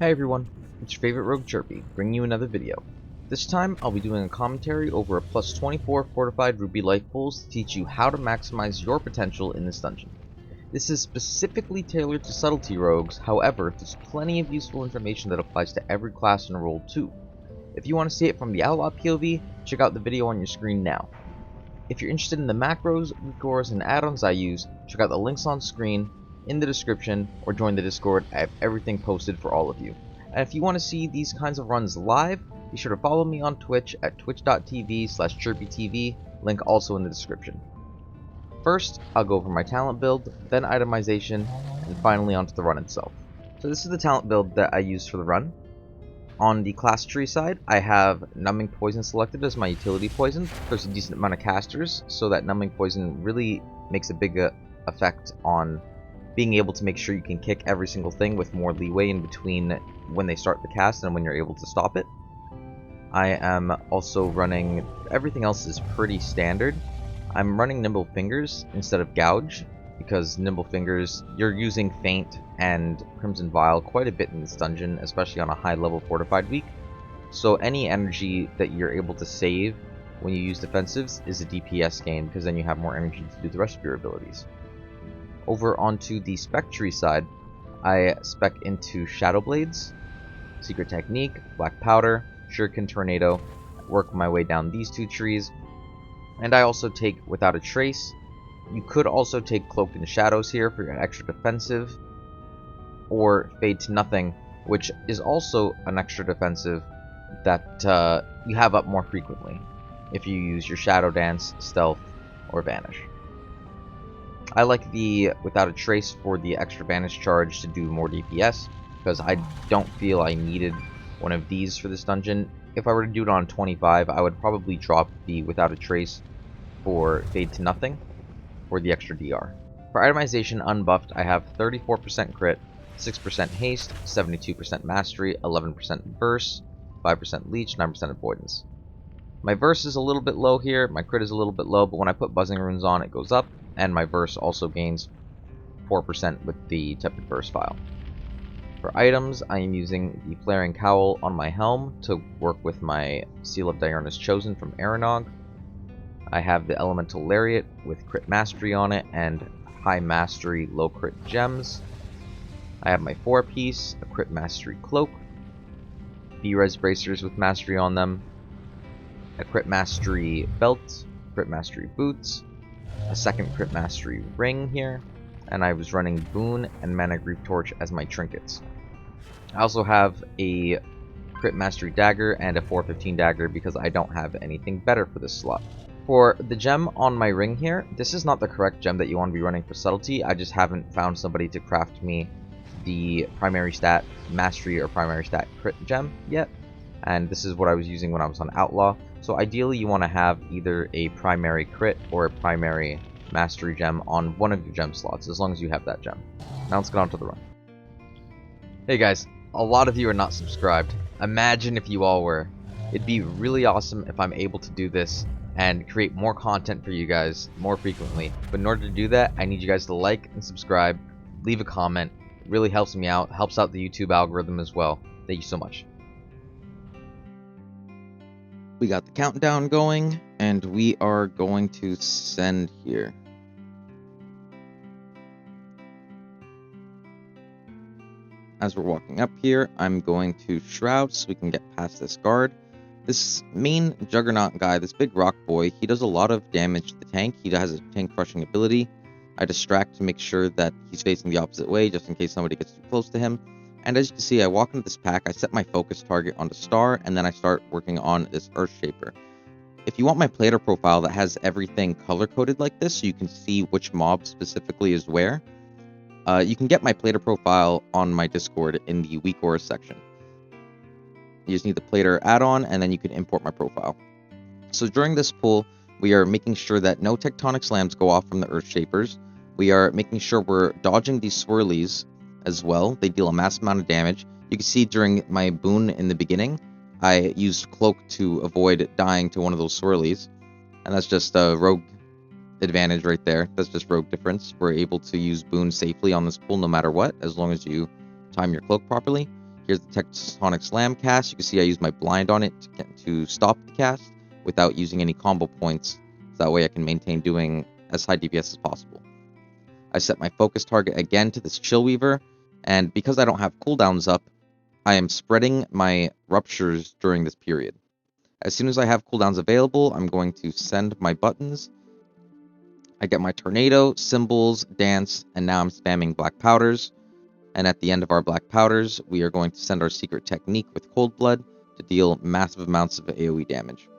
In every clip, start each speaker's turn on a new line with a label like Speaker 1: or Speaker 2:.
Speaker 1: Hi everyone, it's your favorite rogue Chirpy, bringing you another video. This time, I'll be doing a commentary over a plus 24 Fortified Ruby life pools to teach you how to maximize your potential in this dungeon. This is specifically tailored to subtlety rogues, however, there's plenty of useful information that applies to every class and role too. If you want to see it from the outlaw POV, check out the video on your screen now. If you're interested in the macros, BUQAAWs, and add-ons I use, check out the links on screen, in the description, or join the Discord. I have everything posted for all of you. And if you want to see these kinds of runs live, be sure to follow me on Twitch at twitch.tv/chirpytv, link also in the description. First, I'll go over my talent build, then itemization, and finally onto the run itself. So this is the talent build that I use for the run. On the class tree side, I have Numbing Poison selected as my utility poison. There's a decent amount of casters, so that Numbing Poison really makes a big effect on being able to make sure you can kick every single thing with more leeway in between when they start the cast and when you're able to stop it. I am also running, everything else is pretty standard. I'm running Nimble Fingers instead of Gouge, because Nimble Fingers, you're using Feint and Crimson Vial quite a bit in this dungeon, especially on a high level Fortified week. So any energy that you're able to save when you use defensives is a DPS gain, because then you have more energy to do the rest of your abilities. Over onto the spec tree side, I spec into Shadow Blades, Secret Technique, Black Powder, Shuriken Tornado, work my way down these two trees, and I also take Without a Trace. You could also take Cloaked in Shadows here for your extra defensive, or Fade to Nothing, which is also an extra defensive that you have up more frequently if you use your Shadow Dance, Stealth, or Vanish. I like the Without a Trace for the extra Vanish charge to do more DPS, because I don't feel I needed one of these for this dungeon. If I were to do it on 25, I would probably drop the Without a Trace for Fade to Nothing for the extra DR. For itemization unbuffed, I have 34% crit, 6% haste, 72% mastery, 11% burst, 5% leech, 9% avoidance. My verse is a little bit low here, my crit is a little bit low, but when I put buzzing runes on, it goes up, and my verse also gains 4% with the tepid burst file. For items, I am using the Flaring Cowl on my helm to work with my Seal of Diurnus Chosen from Aranog. I have the Elemental Lariat with crit mastery on it and high mastery, low crit gems. I have my 4-piece, a crit mastery cloak, B-res bracers with mastery on them, a crit mastery belt, crit mastery boots, a second crit mastery ring here, and I was running Boon and Mana Grief Torch as my trinkets. I also have a crit mastery dagger and a 415 dagger because I don't have anything better for this slot. For the gem on my ring here, this is not the correct gem that you want to be running for subtlety. I just haven't found somebody to craft me the primary stat mastery or primary stat crit gem yet, and this is what I was using when I was on outlaw. So ideally you want to have either a primary crit or a primary mastery gem on one of your gem slots, as long as you have that gem. Now let's get on to the run. Hey guys, a lot of you are not subscribed. Imagine if you all were. It'd be really awesome if I'm able to do this and create more content for you guys more frequently. But in order to do that, I need you guys to like and subscribe, leave a comment. It really helps me out, helps out the YouTube algorithm as well. Thank you so much. We got the countdown going, and we are going to send here. As we're walking up here, I'm going to Shroud so we can get past this guard. This main Juggernaut guy, this big rock boy, he does a lot of damage to the tank. He has a tank crushing ability. I distract to make sure that he's facing the opposite way, just in case somebody gets too close to him. And as you can see, I walk into this pack, I set my focus target onto Star, and then I start working on this Earthshaper. If you want my player profile that has everything color-coded like this, so you can see which mob specifically is where, you can get my player profile on my Discord in the BUQAAWulQAmRd section. You just need the player add-on, and then you can import my profile. So during this pool, we are making sure that no tectonic slams go off from the Earthshapers. We are making sure we're dodging these swirlies as well. They deal a massive amount of damage. You can see during my boon in the beginning, I used Cloak to avoid dying to one of those swirlies. And that's just a rogue advantage right there. That's just rogue difference. We're able to use boon safely on this pool no matter what, as long as you time your cloak properly. Here's the Tectonic Slam cast. You can see I use my blind on it to stop the cast without using any combo points. So that way I can maintain doing as high DPS as possible. I set my focus target again to this Chill Weaver, and because I don't have cooldowns up, I am spreading my ruptures during this period. As soon as I have cooldowns available, I'm going to send my buttons. I get my Tornado, Symbols, Dance, and now I'm spamming Black Powders. And at the end of our Black Powders, we are going to send our Secret Technique with Cold Blood to deal massive amounts of AoE damage.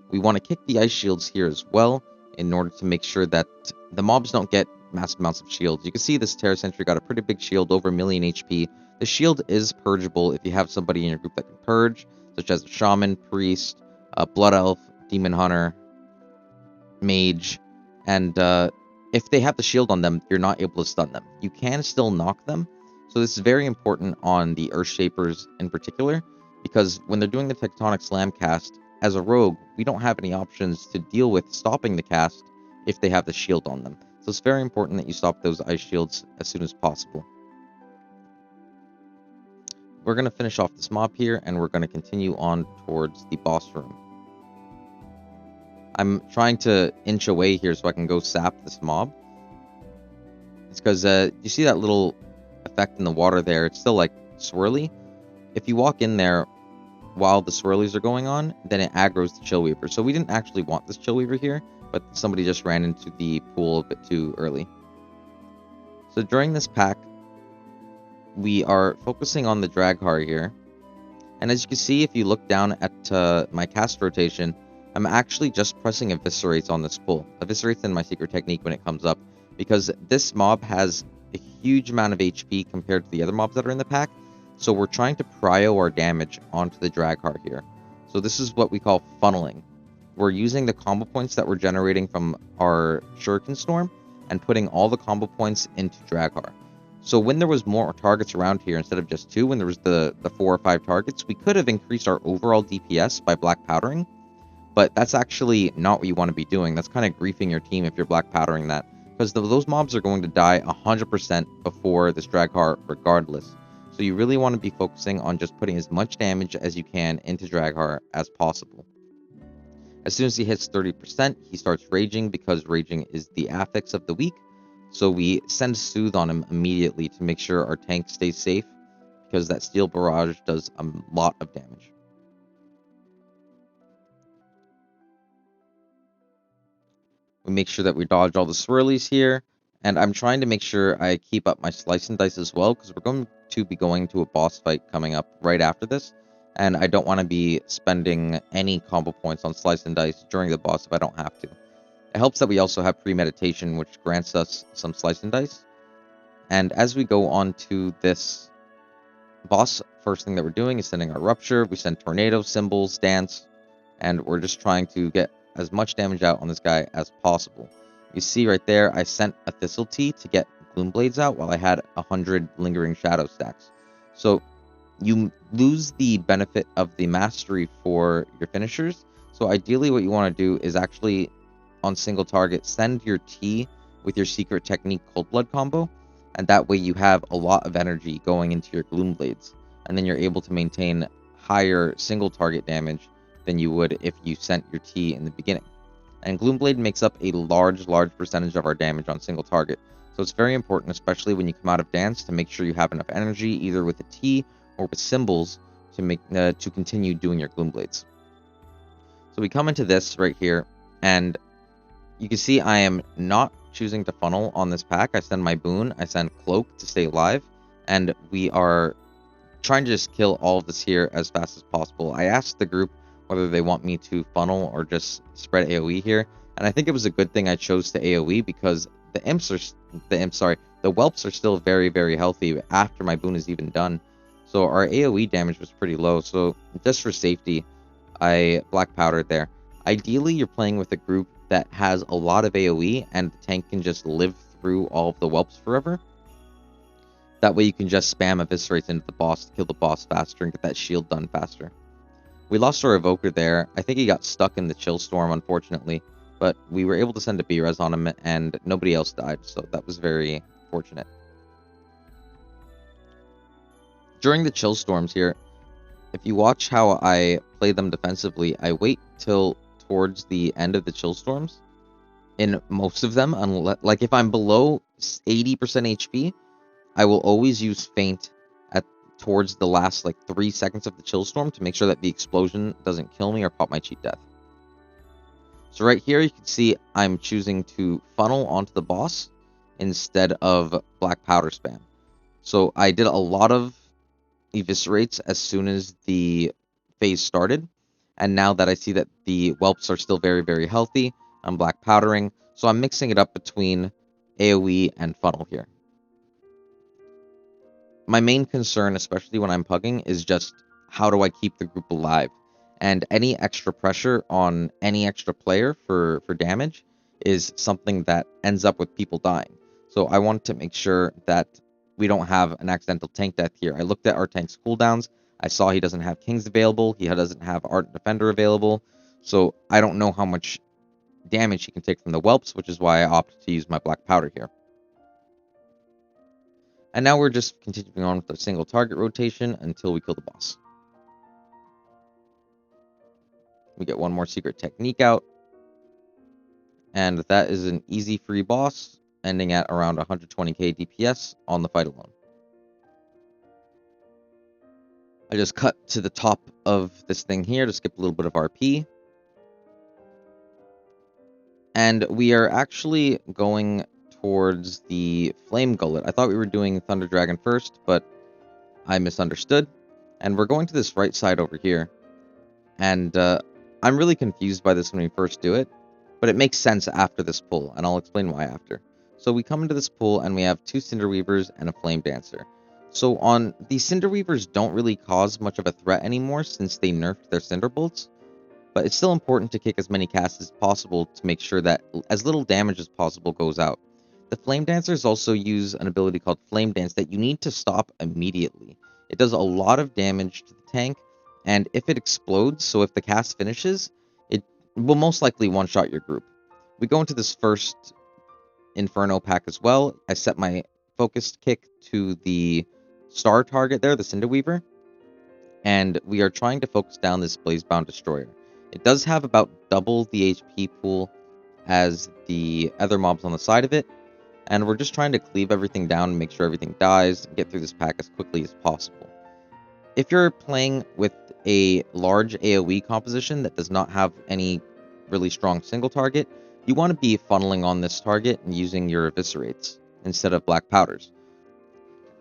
Speaker 1: We want to kick the Ice Shields here as well, in order to make sure that the mobs don't get massive amounts of shields. You can see this Terra Sentry got a pretty big shield, over 1 million HP. The shield is purgeable if you have somebody in your group that can purge, such as a Shaman, Priest, Blood Elf, Demon Hunter, Mage, and if they have the shield on them, you're not able to stun them. You can still knock them, so this is very important on the Earthshapers in particular, because when they're doing the Tectonic Slam cast, as a rogue, we don't have any options to deal with stopping the cast if they have the shield on them. So it's very important that you stop those ice shields as soon as possible. We're going to finish off this mob here, and we're going to continue on towards the boss room. I'm trying to inch away here so I can go sap this mob. It's because you see that little effect in the water there? It's still like swirly. If you walk in there while the swirlies are going on, then it aggroes the Chill Weaver. So we didn't actually want this Chill Weaver here, but somebody just ran into the pool a bit too early. So during this pack, we are focusing on the Draghar here. And as you can see, if you look down at my cast rotation, I'm actually just pressing Eviscerates on this pull. Eviscerates in my Secret Technique when it comes up, because this mob has a huge amount of HP compared to the other mobs that are in the pack. So we're trying to prio our damage onto the Draghar here. So this is what we call funneling. We're using the combo points that we're generating from our Shuriken Storm and putting all the combo points into Draghar. So when there was more targets around here instead of just 2, when there was the 4 or 5 targets, we could have increased our overall DPS by black powdering. But that's actually not what you want to be doing. That's kind of griefing your team if you're black powdering that, because those mobs are going to die 100% before this Draghar regardless. So you really want to be focusing on just putting as much damage as you can into Draghar as possible. As soon as he hits 30%, he starts raging, because raging is the affix of the week. So we send Soothe on him immediately to make sure our tank stays safe, because that Steel Barrage does a lot of damage. We make sure that we dodge all the swirlies here, and I'm trying to make sure I keep up my Slice and Dice as well, because we're going to be going to a boss fight coming up right after this, and I don't want to be spending any combo points on Slice and Dice during the boss if I don't have to. It helps that we also have Premeditation, which grants us some Slice and Dice. And as we go on to this boss, first thing that we're doing is sending our Rupture. We send Tornado, Symbols, Dance, and we're just trying to get as much damage out on this guy as possible. You see right there, I sent a Thistletea to get Gloomblades out while I had 100 Lingering Shadow stacks. So you lose the benefit of the mastery for your finishers. So ideally what you want to do is actually, on single target, send your T with your Secret Technique Cold Blood combo, and that way you have a lot of energy going into your Gloomblades, and then you're able to maintain higher single target damage than you would if you sent your T in the beginning. And Gloomblade makes up a large percentage of our damage on single target, so it's very important, especially when you come out of dance, to make sure you have enough energy either with the T or with Symbols to continue doing your Gloomblades. So we come into this right here, and you can see I am not choosing to funnel on this pack. I send my Boon, I send Cloak to stay alive, and we are trying to just kill all of this here as fast as possible. I asked the group whether they want me to funnel or just spread AoE here, and I think it was a good thing I chose to AoE, because the whelps are still very healthy after my Boon is even done. So our AoE damage was pretty low, so just for safety, I black powdered there. Ideally, you're playing with a group that has a lot of AoE, and the tank can just live through all of the whelps forever. That way you can just spam Eviscerates into the boss to kill the boss faster and get that shield done faster. We lost our Evoker there. I think he got stuck in the Chill Storm, unfortunately, but we were able to send a B-Res on him, and nobody else died, so that was very fortunate. During the chill storms here, if you watch how I play them defensively, I wait till towards the end of the chill storms in most of them, unless, like, if I'm below 80% HP, I will always use feint at towards the last like 3 seconds of the chill storm to make sure that the explosion doesn't kill me or pop my cheat death. So right here you can see I'm choosing to funnel onto the boss instead of black powder spam. So I did a lot of eviscerates as soon as the phase started, and now that I see that the whelps are still very, very healthy, I'm black powdering, so I'm mixing it up between AoE and funnel here. My main concern, especially when I'm pugging, is just how do I keep the group alive? And any extra pressure on any extra player for damage is something that ends up with people dying. So I want to make sure that we don't have an accidental tank death here. I looked at our tank's cooldowns. I saw he doesn't have Kings available. He doesn't have Ardent Defender available. So I don't know how much damage he can take from the whelps, which is why I opted to use my black powder here. And now we're just continuing on with our single target rotation until we kill the boss. We get one more secret technique out. And that is an easy free boss, ending at around 120k DPS on the fight alone. I just cut to the top of this thing here to skip a little bit of RP. And we are actually going towards the Flame Gullet. I thought we were doing Thunder Dragon first, but I misunderstood. And we're going to this right side over here. And I'm really confused by this when we first do it, but it makes sense after this pull, and I'll explain why after. So we come into this pull, and we have 2 Cinder Weavers and a Flame Dancer. So on the Cinder Weavers don't really cause much of a threat anymore since they nerfed their Cinder Bolts, but it's still important to kick as many casts as possible to make sure that as little damage as possible goes out. The Flame Dancers also use an ability called Flame Dance that you need to stop immediately. It does a lot of damage to the tank, and if it explodes, so if the cast finishes, it will most likely one-shot your group. We go into this first Inferno pack as well. I set my focused kick to the star target there, the Cinder Weaver, and we are trying to focus down this Blazebound Destroyer. It does have about double the HP pool as the other mobs on the side of it, and we're just trying to cleave everything down and make sure everything dies and get through this pack as quickly as possible. If you're playing with a large AoE composition that does not have any really strong single target, you want to be funneling on this target and using your eviscerates instead of black powders.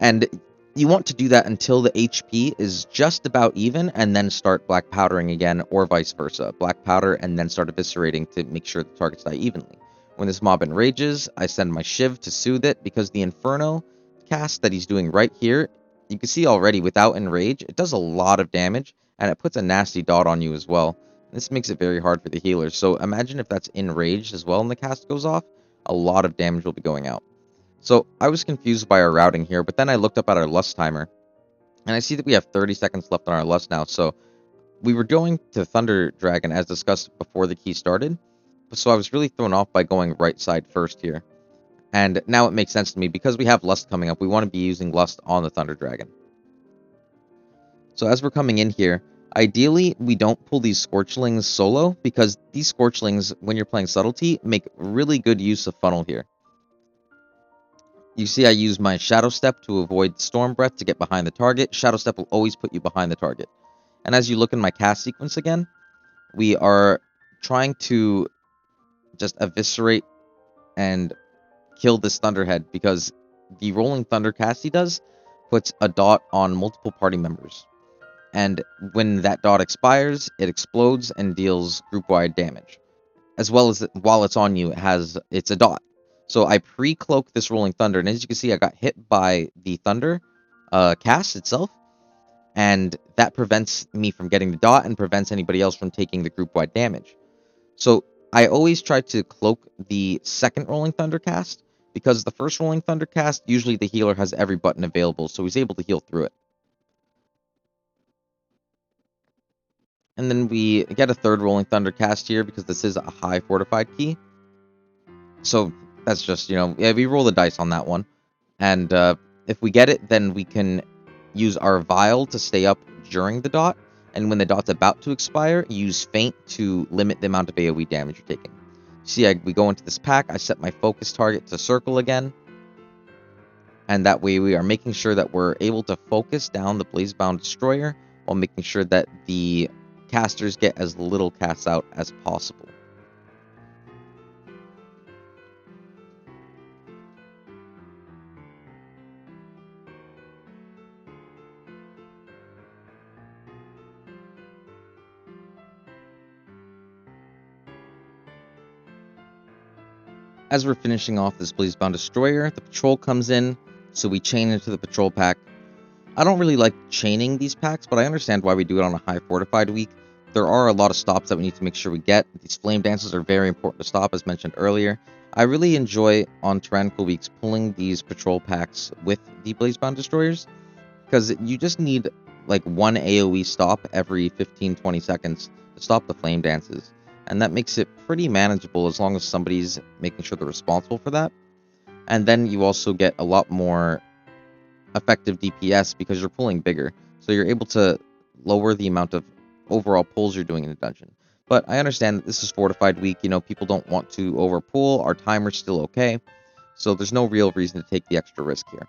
Speaker 1: And you want to do that until the HP is just about even, and then start black powdering again, or vice versa. Black powder and then start eviscerating to make sure the targets die evenly. When this mob enrages, I send my Shiv to soothe it, because the Inferno cast that he's doing right here, you can see already without enrage, it does a lot of damage, and it puts a nasty dot on you as well. This makes it very hard for the healers, so imagine if that's enraged as well and the cast goes off, a lot of damage will be going out. So I was confused by our routing here, but then I looked up at our Lust timer, and I see that we have 30 seconds left on our Lust now, so we were going to Thunder Dragon as discussed before the key started, so I was really thrown off by going right side first here. And now it makes sense to me, because we have Lust coming up, we want to be using Lust on the Thunder Dragon. So as we're coming in here, ideally we don't pull these Scorchlings solo, because these Scorchlings, when you're playing Subtlety, make really good use of funnel here. You see I use my Shadow Step to avoid Storm Breath to get behind the target. Shadow Step will always put you behind the target. And as you look in my cast sequence again, we are trying to just eviscerate and kill this Thunderhead, because the Rolling Thunder cast he does puts a dot on multiple party members. And when that dot expires, it explodes and deals group-wide damage. As well as while it's on you, it's a dot. So I pre-cloak this Rolling Thunder, and as you can see, I got hit by the Thunder cast itself, and that prevents me from getting the dot and prevents anybody else from taking the group-wide damage. So I always try to cloak the second Rolling Thunder cast, because the first Rolling Thunder cast, usually the healer has every button available, so he's able to heal through it. And then we get a third Rolling Thunder cast here, because this is a high Fortified key. So that's just, yeah, we roll the dice on that one. And if we get it, then we can use our vial to stay up during the dot, and when the dot's about to expire, use feint to limit the amount of AoE damage you're taking. See, we go into this pack, I set my focus target to circle again, and that way we are making sure that we're able to focus down the Blazebound Destroyer while making sure that the casters get as little cast out as possible. As we're finishing off this Blazebound Destroyer, the patrol comes in, so we chain into the patrol pack. I don't really like chaining these packs, but I understand why we do it on a high fortified week. There are a lot of stops that we need to make sure we get. These flame dances are very important to stop, as mentioned earlier. I really enjoy on tyrannical weeks pulling these patrol packs with the Blazebound Destroyers, because you just need like one AoE stop every 15-20 seconds to stop the flame dances. And that makes it pretty manageable as long as somebody's making sure they're responsible for that. And then you also get a lot more effective DPS because you're pulling bigger. So you're able to lower the amount of overall pulls you're doing in a dungeon. But I understand that this is Fortified Week. You know, people don't want to overpull. Our timer's still okay. So there's no real reason to take the extra risk here.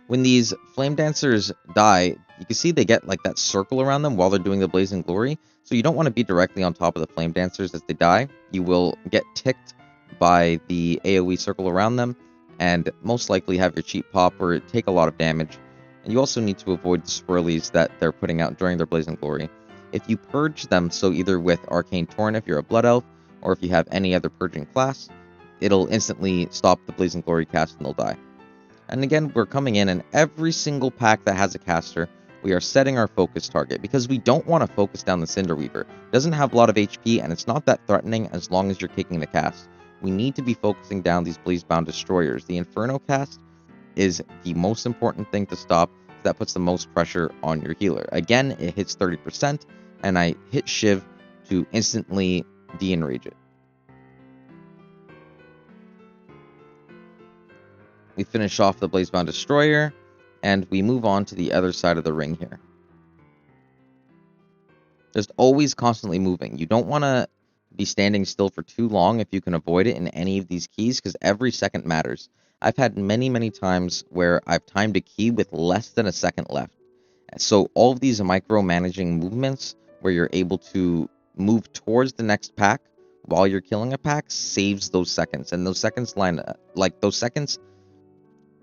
Speaker 1: When these flame dancers die, you can see they get like that circle around them while they're doing the blazing glory. So you don't want to be directly on top of the flame dancers as they die. You will get ticked by the AoE circle around them, and most likely have your cheat pop or take a lot of damage. And you also need to avoid the swirlies that they're putting out during their blazing glory. If you purge them, so either with Arcane Torrent if you're a Blood Elf, or if you have any other purging class, it'll instantly stop the blazing glory cast and they'll die. And again, we're coming in, and every single pack that has a caster, we are setting our focus target, because we don't want to focus down the Cinder Weaver. It doesn't have a lot of HP, and it's not that threatening as long as you're taking the cast. We need to be focusing down these Blazebound Destroyers. The Inferno cast is the most important thing to stop. That puts the most pressure on your healer. Again, it hits 30%, and I hit Shiv to instantly de-enrage it. We finish off the Blazebound Destroyer, and we move on to the other side of the ring here. Just always constantly moving. You don't want to be standing still for too long if you can avoid it in any of these keys, because every second matters. I've had many times where I've timed a key with less than a second left. So all of these micromanaging movements where you're able to move towards the next pack while you're killing a pack saves those seconds. And those seconds those seconds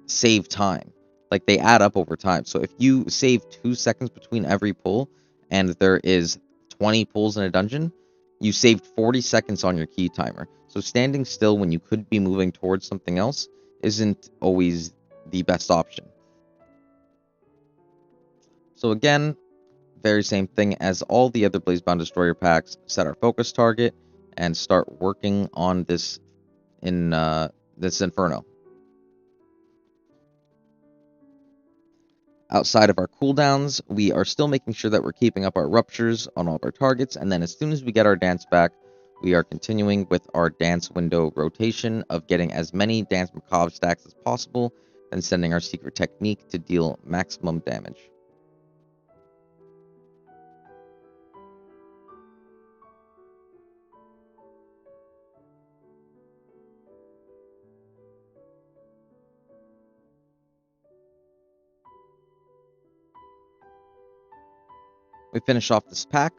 Speaker 1: save time. Like, they add up over time. So if you save 2 seconds between every pull, and there is 20 pulls in a dungeon, you saved 40 seconds on your key timer. So standing still when you could be moving towards something else isn't always the best option. So again, very same thing as all the other Blazebound Destroyer packs. Set our focus target and start working on this in this Inferno. Outside of our cooldowns, we are still making sure that we're keeping up our ruptures on all of our targets, and then as soon as we get our dance back, we are continuing with our dance window rotation of getting as many Dance Macabre stacks as possible, and sending our secret technique to deal maximum damage. We finish off this pack,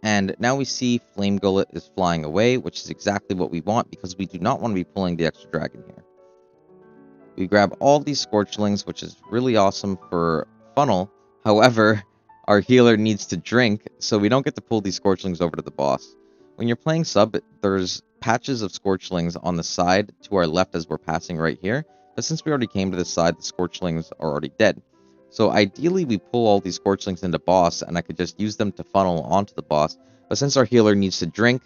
Speaker 1: and now we see Flame Gullet is flying away, which is exactly what we want, because we do not want to be pulling the extra dragon here. We grab all these Scorchlings, which is really awesome for funnel. However, our healer needs to drink, so we don't get to pull these Scorchlings over to the boss. When you're playing sub, there's patches of Scorchlings on the side to our left as we're passing right here, but since we already came to this side, the Scorchlings are already dead. So ideally, we pull all these Scorchlings into boss, and I could just use them to funnel onto the boss. But since our healer needs to drink,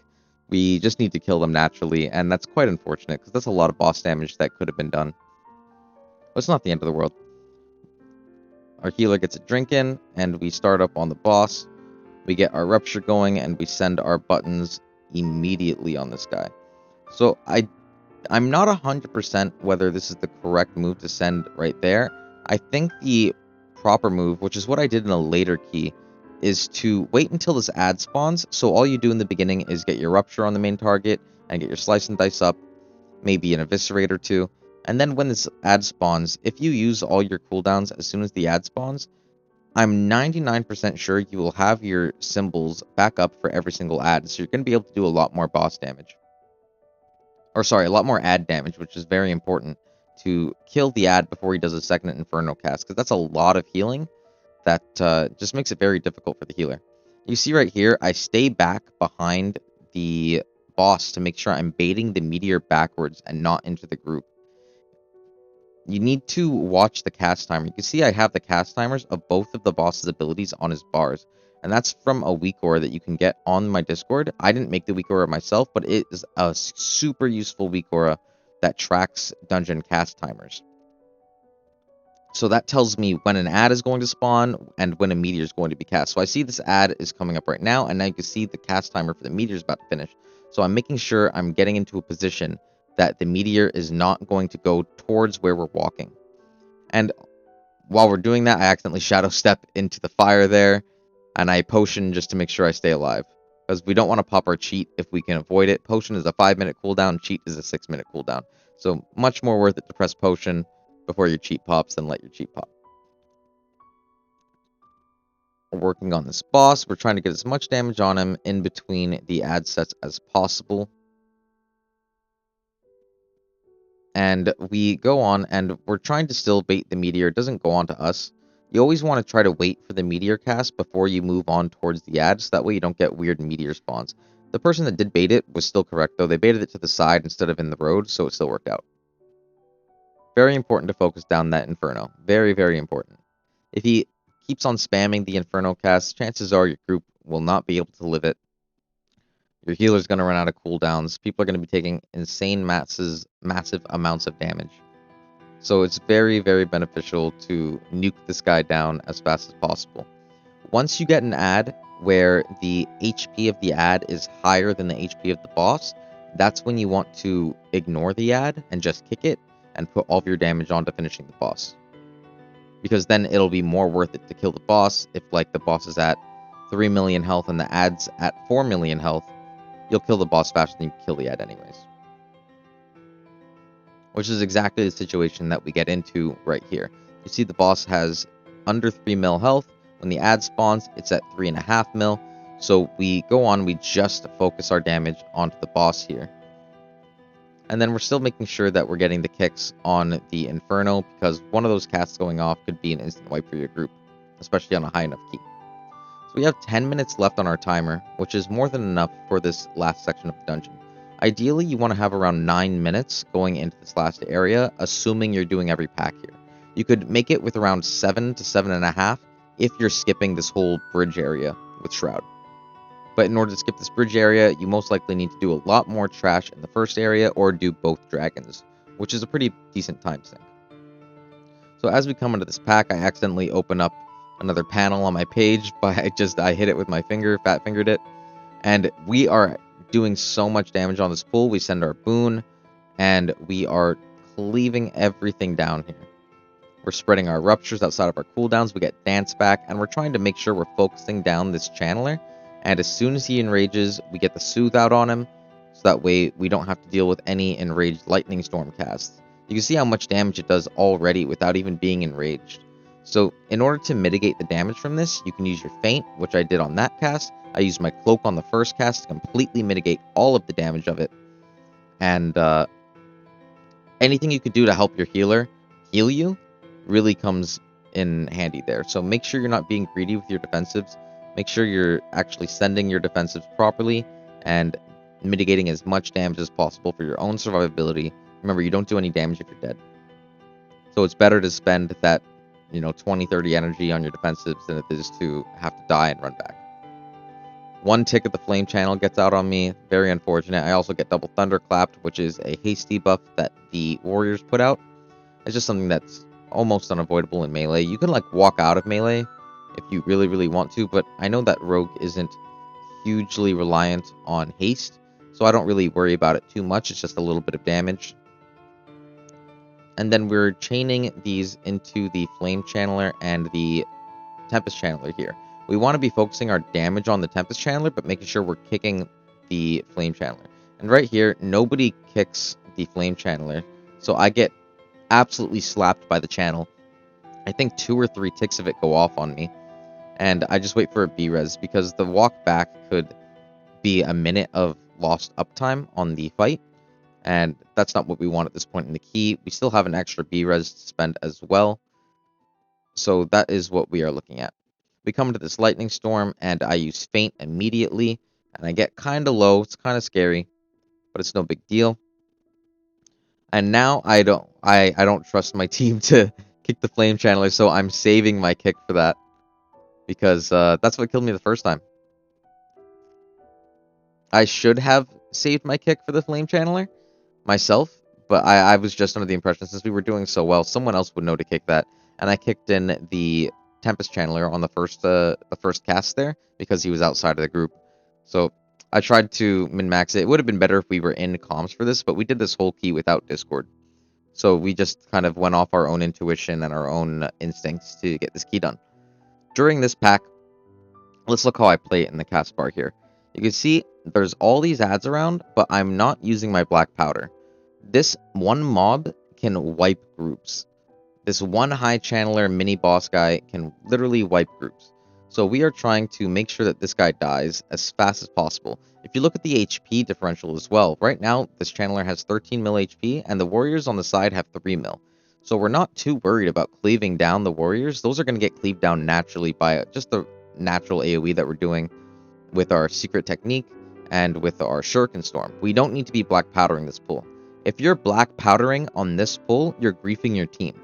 Speaker 1: we just need to kill them naturally, and that's quite unfortunate, because that's a lot of boss damage that could have been done. But it's not the end of the world. Our healer gets a drink in, and we start up on the boss. We get our rupture going, and we send our buttons immediately on this guy. So I'm not 100% whether this is the correct move to send right there. I think the proper move, which is what I did in a later key, is to wait until this ad spawns. So all you do in the beginning is get your Rupture on the main target and get your Slice and Dice up, maybe an Eviscerate or two. And then when this ad spawns, if you use all your cooldowns as soon as the ad spawns, I'm 99% sure you will have your symbols back up for every single ad. So you're going to be able to do a lot more boss damage. Or sorry, a lot more ad damage, which is very important to kill the ad before he does a second Inferno cast, because that's a lot of healing that just makes it very difficult for the healer. You see right here, I stay back behind the boss to make sure I'm baiting the meteor backwards and not into the group. You need to watch the cast timer. You can see I have the cast timers of both of the boss's abilities on his bars. And that's from a weak aura that you can get on my Discord. I didn't make the weak aura myself, but it is a super useful weak aura that tracks dungeon cast timers. So that tells me when an ad is going to spawn and when a meteor is going to be cast. So I see this ad is coming up right now, and now you can see the cast timer for the meteor is about to finish. So I'm making sure I'm getting into a position that the meteor is not going to go towards where we're walking. And while we're doing that, I accidentally shadow step into the fire there, and I potion just to make sure I stay alive. Because we don't want to pop our cheat if we can avoid it. Potion is a 5-minute cooldown, cheat is a 6-minute cooldown. So much more worth it to press potion before your cheat pops than let your cheat pop. We're working on this boss. We're trying to get as much damage on him in between the ad sets as possible. And we go on, and we're trying to still bait the meteor. It doesn't go on to us. You always want to try to wait for the meteor cast before you move on towards the ad, so that way you don't get weird meteor spawns. The person that did bait it was still correct, though. They baited it to the side instead of in the road, so it still worked out. Very important to focus down that Inferno. Very, very important. If he keeps on spamming the Inferno cast, chances are your group will not be able to live it. Your healer's going to run out of cooldowns. People are going to be taking insane massive amounts of damage. So it's very, very beneficial to nuke this guy down as fast as possible. Once you get an ad where the HP of the ad is higher than the HP of the boss, that's when you want to ignore the ad and just kick it and put all of your damage onto finishing the boss. Because then it'll be more worth it to kill the boss. If like the boss is at 3 million health and the ad's at 4 million health, you'll kill the boss faster than you kill the ad anyways. Which is exactly the situation that we get into right here. You see the boss has under 3 mil health. When the ad spawns, it's at 3.5 mil. So we go on, we just focus our damage onto the boss here. And then we're still making sure that we're getting the kicks on the Inferno, because one of those casts going off could be an instant wipe for your group, especially on a high enough key. So we have 10 minutes left on our timer, which is more than enough for this last section of the dungeon. Ideally, you want to have around 9 minutes going into this last area, assuming you're doing every pack here. You could make it with around 7 to 7.5 if you're skipping this whole bridge area with Shroud. But in order to skip this bridge area, you most likely need to do a lot more trash in the first area or do both dragons, which is a pretty decent time sink. So as we come into this pack, I accidentally open up another panel on my page, but I hit it with my finger, fat fingered it, and we are doing so much damage on this pool. We send our boon, and we are cleaving everything down here. We're spreading our ruptures outside of our cooldowns. We get dance back, and we're trying to make sure we're focusing down this channeler. And as soon as he enrages, we get the soothe out on him, so that way we don't have to deal with any enraged lightning storm casts. You can see how much damage it does already without even being enraged. So in order to mitigate the damage from this, you can use your feint, which I did on that cast. I used my cloak on the first cast to completely mitigate all of the damage of it. And anything you could do to help your healer heal you really comes in handy there. So make sure you're not being greedy with your defensives. Make sure you're actually sending your defensives properly and mitigating as much damage as possible for your own survivability. Remember, you don't do any damage if you're dead. So it's better to spend that, 20, 30 energy on your defensives than it is to have to die and run back. One tick of the flame channel gets out on me. Very unfortunate. I also get double thunderclapped, which is a haste debuff that the warriors put out. It's just something that's almost unavoidable in melee. You can walk out of melee if you really, really want to, but I know that rogue isn't hugely reliant on haste, so I don't really worry about it too much. It's just a little bit of damage. and then we're chaining these into the Flame Channeler and the Tempest Channeler here. We want to be focusing our damage on the Tempest Channeler, but making sure we're kicking the Flame Channeler. And right here, nobody kicks the Flame Channeler, so I get absolutely slapped by the channel. I think 2 or 3 ticks of it go off on me, and I just wait for a B-res, because the walk back could be a minute of lost uptime on the fight, and that's not what we want at this point in the key. We still have an extra B-res to spend as well, so that is what we are looking at. We come into this lightning storm, and I use feint immediately, and I get kind of low. It's kind of scary, but it's no big deal. And now I don't trust my team to kick the flame channeler, so I'm saving my kick for that, because that's what killed me the first time. I should have saved my kick for the flame channeler myself, but I was just under the impression, since we were doing so well, someone else would know to kick that, and I kicked in the Tempest Channeler on the first cast there, because he was outside of the group. So I tried to min-max it. It would have been better if we were in comms for this, but we did this whole key without Discord. So we just kind of went off our own intuition and our own instincts to get this key done. During this pack, let's look how I play it in the cast bar here. You can see there's all these ads around, but I'm not using my black powder. This one mob can wipe groups. This one high channeler mini boss guy can literally wipe groups. So we are trying to make sure that this guy dies as fast as possible. If you look at the HP differential as well, right now this channeler has 13 mil HP and the warriors on the side have 3 mil. So we're not too worried about cleaving down the warriors. Those are going to get cleaved down naturally by just the natural AoE that we're doing with our secret technique and with our shuriken storm. We don't need to be black powdering this pool. If you're black powdering on this pull, you're griefing your team.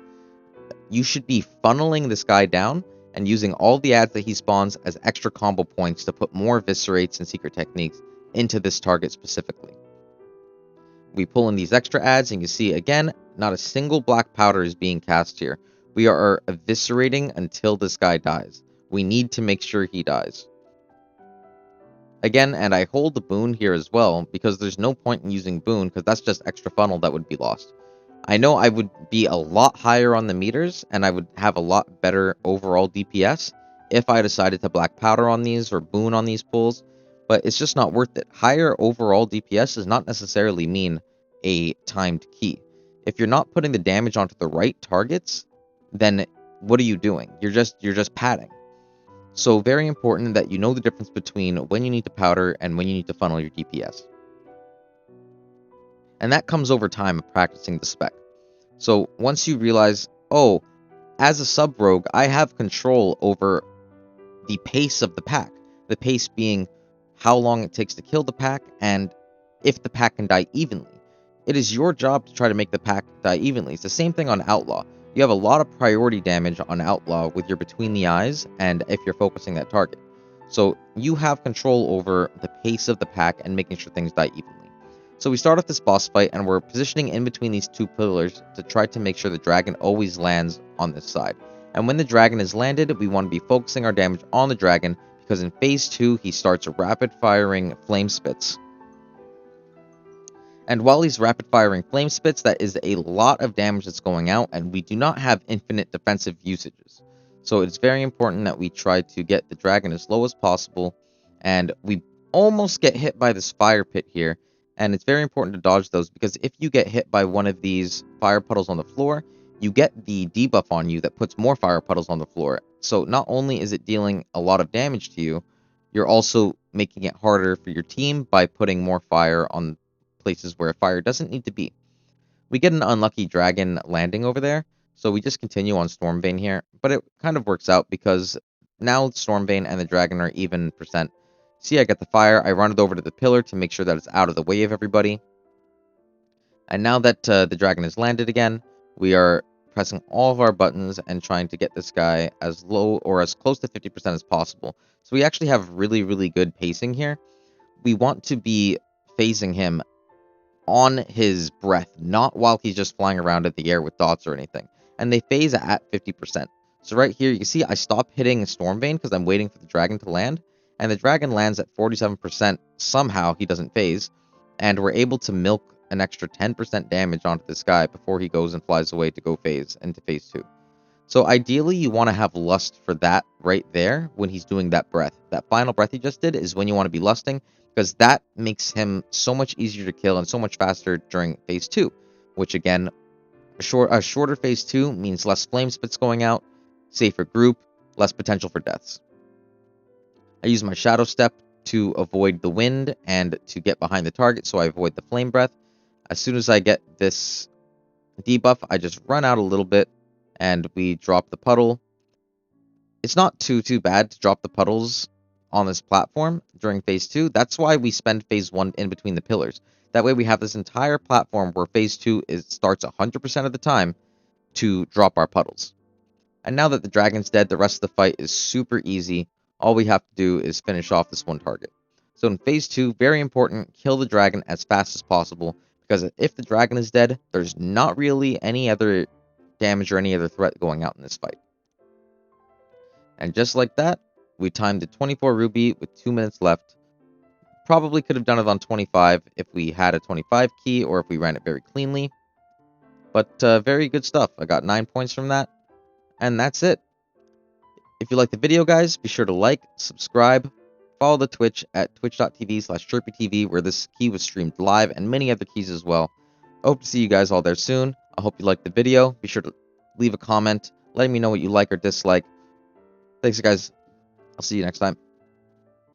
Speaker 1: You should be funneling this guy down and using all the ads that he spawns as extra combo points to put more eviscerates and secret techniques into this target specifically. We pull in these extra ads, and you see again, not a single black powder is being cast here. We are eviscerating until this guy dies. We need to make sure he dies. Again, and I hold the boon here as well, because there's no point in using boon, because that's just extra funnel that would be lost. I know I would be a lot higher on the meters, and I would have a lot better overall DPS if I decided to black powder on these or boon on these pulls, but it's just not worth it. Higher overall DPS does not necessarily mean a timed key. If you're not putting the damage onto the right targets, then what are you doing? You're just padding. So very important that you know the difference between when you need to powder and when you need to funnel your DPS. And that comes over time of practicing the spec. So once you realize, oh, as a sub-rogue, I have control over the pace of the pack. The pace being how long it takes to kill the pack and if the pack can die evenly. It is your job to try to make the pack die evenly. It's the same thing on Outlaw. You have a lot of priority damage on Outlaw with your Between the Eyes and if you're focusing that target. So you have control over the pace of the pack and making sure things die evenly. So we start off this boss fight and we're positioning in between these two pillars to try to make sure the dragon always lands on this side. And when the dragon is landed, we want to be focusing our damage on the dragon, because in phase 2 he starts rapid firing flame spits. And while he's rapid firing flame spits, that is a lot of damage that's going out, and we do not have infinite defensive usages. So it's very important that we try to get the dragon as low as possible, and we almost get hit by this fire pit here, and it's very important to dodge those, because if you get hit by one of these fire puddles on the floor, you get the debuff on you that puts more fire puddles on the floor. So not only is it dealing a lot of damage to you, you're also making it harder for your team by putting more fire on places where fire doesn't need to be. We get an unlucky dragon landing over there, so we just continue on Stormvein here, but it kind of works out because now Stormvein and the dragon are even percent. See, I get the fire, I run it over to the pillar to make sure that it's out of the way of everybody. And now that the dragon has landed again, we are pressing all of our buttons and trying to get this guy as low or as close to 50% as possible. So we actually have really, really good pacing here. We want to be phasing him on his breath, not while he's just flying around in the air with dots or anything. And they phase at 50%. So right here, you can see I stop hitting Stormvein because I'm waiting for the dragon to land. And the dragon lands at 47%. Somehow he doesn't phase. And we're able to milk an extra 10% damage onto this guy before he goes and flies away to go into phase 2. So ideally, you want to have lust for that right there when he's doing that breath. That final breath he just did is when you want to be lusting, because that makes him so much easier to kill and so much faster during phase 2, which again, a shorter phase 2 means less flame spits going out, safer group, less potential for deaths. I use my shadow step to avoid the wind and to get behind the target, so I avoid the flame breath. As soon as I get this debuff, I just run out a little bit and we drop the puddle. It's not too bad to drop the puddles on this platform during phase 2. That's why we spend phase 1 in between the pillars. That way we have this entire platform where phase 2 starts 100% of the time to drop our puddles. And now that the dragon's dead, the rest of the fight is super easy. All we have to do is finish off this one target. So in phase 2, very important, kill the dragon as fast as possible, because if the dragon is dead, there's not really any other damage or any other threat going out in this fight. And just like that, we timed it 24 ruby with 2 minutes left. Probably could have done it on 25 if we had a 25 key or if we ran it very cleanly. But very good stuff. I got 9 points from that. And that's it. If you like the video, guys, be sure to like, subscribe, follow the Twitch at twitch.tv/chirpytv, where this key was streamed live, and many other keys as well. I hope to see you guys all there soon. I hope you liked the video. Be sure to leave a comment letting me know what you like or dislike. Thanks, guys. I'll see you next time.